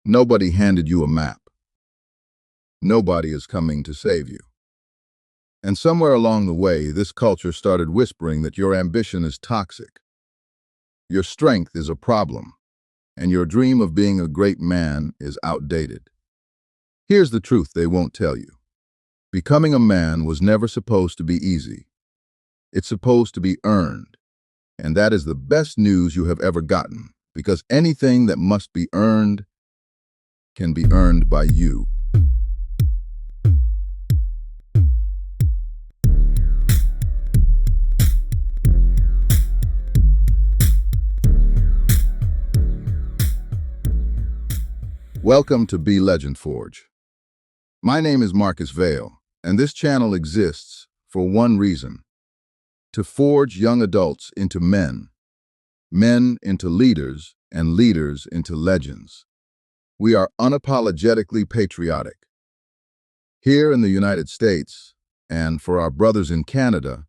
Nobody handed you a map. Nobody is coming to save you. And somewhere along the way, this culture started whispering that your ambition is toxic, your strength is a problem, and your dream of being a great man is outdated. Here's the truth they won't tell you. Becoming a man was never supposed to be easy. It's supposed to be earned. And that is the best news you have ever gotten, because anything that must be earned can be earned by you. Welcome to Be Legend Forge. My name is Marcus Vale, and this channel exists for one reason: to forge young adults into men, men into leaders, and leaders into legends. We are unapologetically patriotic. Here in the United States, and for our brothers in Canada,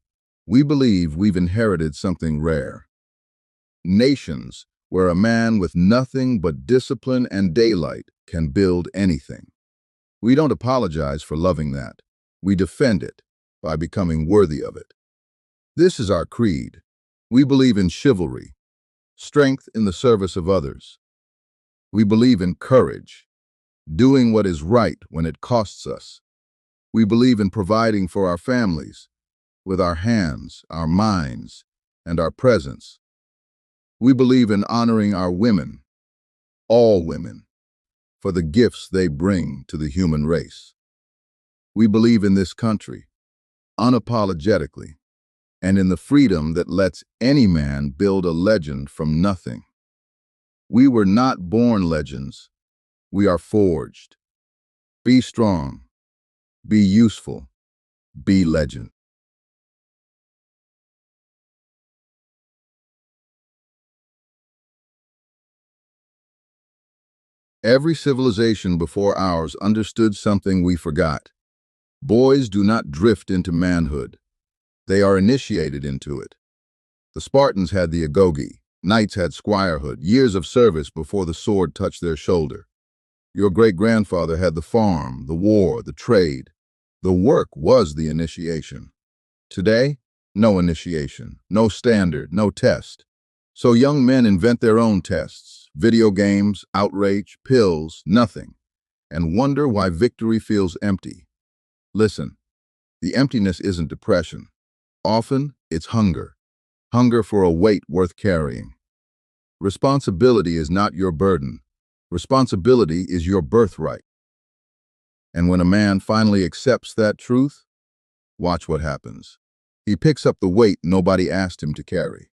we believe we've inherited something rare. Nations where a man with nothing but discipline and daylight can build anything. We don't apologize for loving that. We defend it by becoming worthy of it. This is our creed. We believe in chivalry, strength in the service of others. We believe in courage, doing what is right when it costs us. We believe in providing for our families with our hands, our minds, and our presence. We believe in honoring our women, all women, for the gifts they bring to the human race. We believe in this country, unapologetically, and in the freedom that lets any man build a legend from nothing. We were not born legends. We are forged. Be strong. Be useful. Be legend. Every civilization before ours understood something we forgot. Boys do not drift into manhood. They are initiated into it. The Spartans had the agoge. Knights had squirehood, years of service before the sword touched their shoulder. Your great-grandfather had the farm, the war, the trade. The work was the initiation. Today, no initiation, no standard, no test. So young men invent their own tests: video games, outrage, pills, nothing, and wonder why victory feels empty. Listen, the emptiness isn't depression. Often, it's hunger. Hunger for a weight worth carrying. Responsibility is not your burden. Responsibility is your birthright. And when a man finally accepts that truth, watch what happens. He picks up the weight nobody asked him to carry.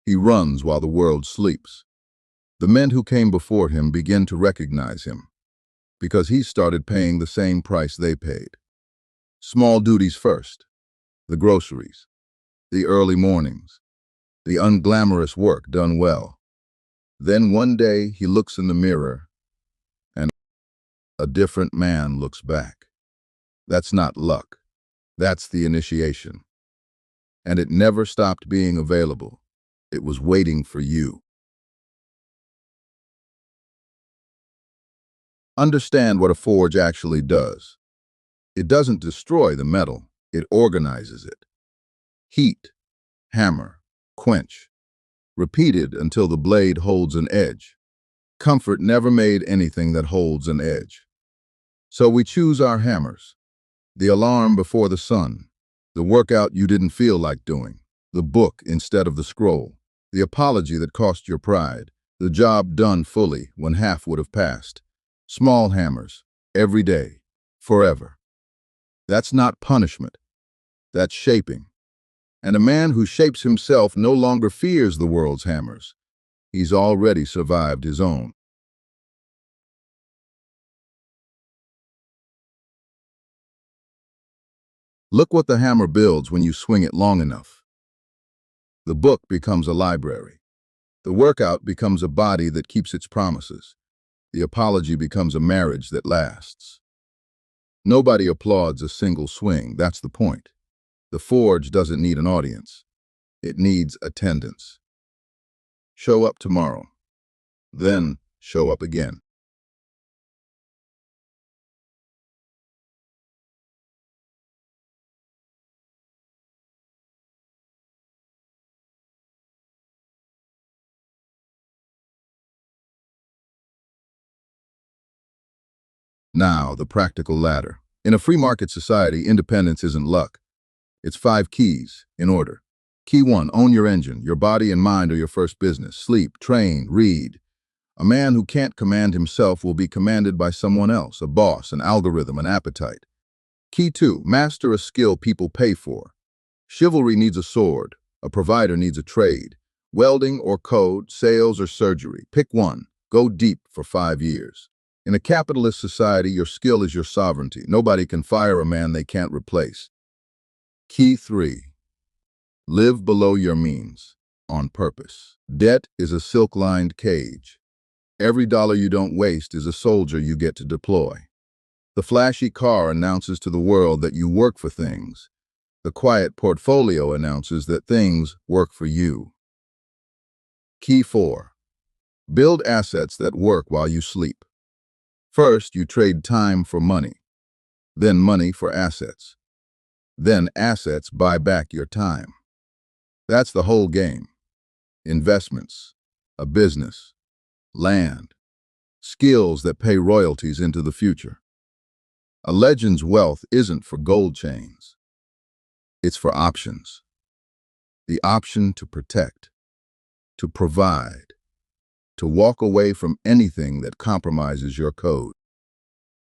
He runs while the world sleeps. The men who came before him begin to recognize him, because he started paying the same price they paid. Small duties first: the groceries, the early mornings, the unglamorous work done well. Then one day he looks in the mirror, and a different man looks back. That's not luck. That's the initiation. And it never stopped being available. It was waiting for you. Understand what a forge actually does. It doesn't destroy the metal, it organizes it. Heat, hammer, quench. Repeated until the blade holds an edge. Comfort never made anything that holds an edge. So we choose our hammers. The alarm before the sun. The workout you didn't feel like doing. The book instead of the scroll. The apology that cost your pride. The job done fully when half would have passed. Small hammers, every day, forever. That's not punishment. That's shaping. And a man who shapes himself no longer fears the world's hammers. He's already survived his own. Look what the hammer builds when you swing it long enough. The book becomes a library. The workout becomes a body that keeps its promises. The apology becomes a marriage that lasts. Nobody applauds a single swing, that's the point. The forge doesn't need an audience. It needs attendance. Show up tomorrow. Then show up again. Now, the practical ladder. In a free market society, independence isn't luck. It's 5 keys, in order. Key 1, own your engine. Your body and mind are your first business. Sleep, train, read. A man who can't command himself will be commanded by someone else, a boss, an algorithm, an appetite. Key 2, master a skill people pay for. Chivalry needs a sword. A provider needs a trade. Welding or code, sales or surgery. Pick one. Go deep for 5 years. In a capitalist society, your skill is your sovereignty. Nobody can fire a man they can't replace. Key 3. Live below your means, on purpose. Debt is a silk-lined cage. Every dollar you don't waste is a soldier you get to deploy. The flashy car announces to the world that you work for things. The quiet portfolio announces that things work for you. Key 4. Build assets that work while you sleep. First, you trade time for money, then money for assets. Then assets buy back your time. That's the whole game. Investments, a business, land, skills that pay royalties into the future. A legend's wealth isn't for gold chains. It's for options. The option to protect, to provide, to walk away from anything that compromises your code.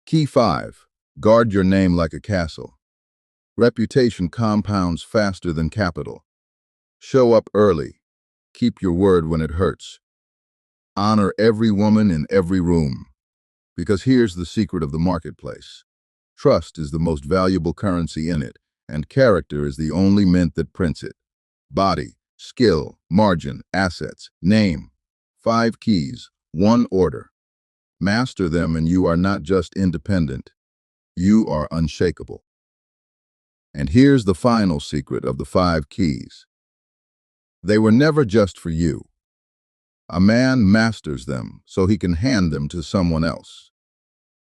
Key 5. Guard your name like a castle. Reputation compounds faster than capital. Show up early. Keep your word when it hurts. Honor every woman in every room. Because here's the secret of the marketplace. Trust is the most valuable currency in it, and character is the only mint that prints it. Body, skill, margin, assets, name. 5 keys, 1 order. Master them and you are not just independent, you are unshakable. And here's the final secret of the 5 keys. They were never just for you. A man masters them so he can hand them to someone else.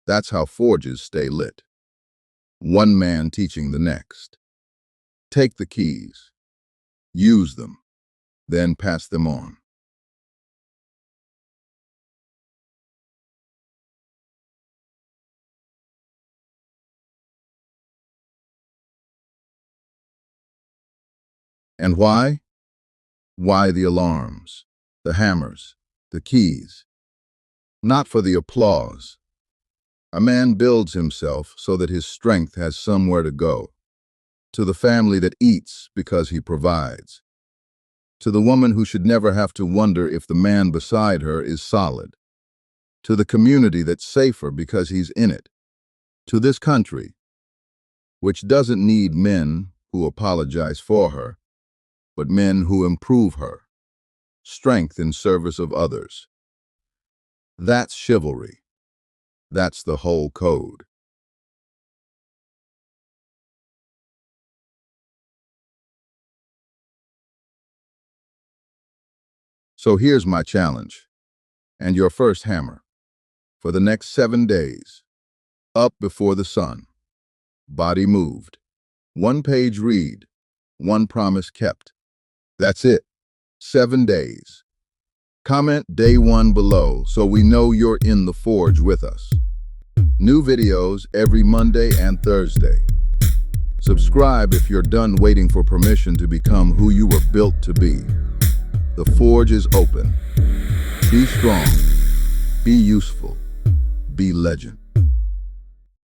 That's how forges stay lit. One man teaching the next. Take the keys, use them, then pass them on. And why? Why the alarms, the hammers, the keys? Not for the applause. A man builds himself so that his strength has somewhere to go. To the family that eats because he provides. To the woman who should never have to wonder if the man beside her is solid. To the community that's safer because he's in it. To this country, which doesn't need men who apologize for her, but men who improve her. Strength in service of others. That's chivalry. That's the whole code. So here's my challenge, and your first hammer. For the next 7 days, up before the sun, body moved, 1 page read, 1 promise kept. That's it, 7 days. Comment day 1 below so we know you're in the forge with us. New videos every Monday and Thursday. Subscribe if you're done waiting for permission to become who you were built to be. The forge is open. Be strong, be useful, be legend.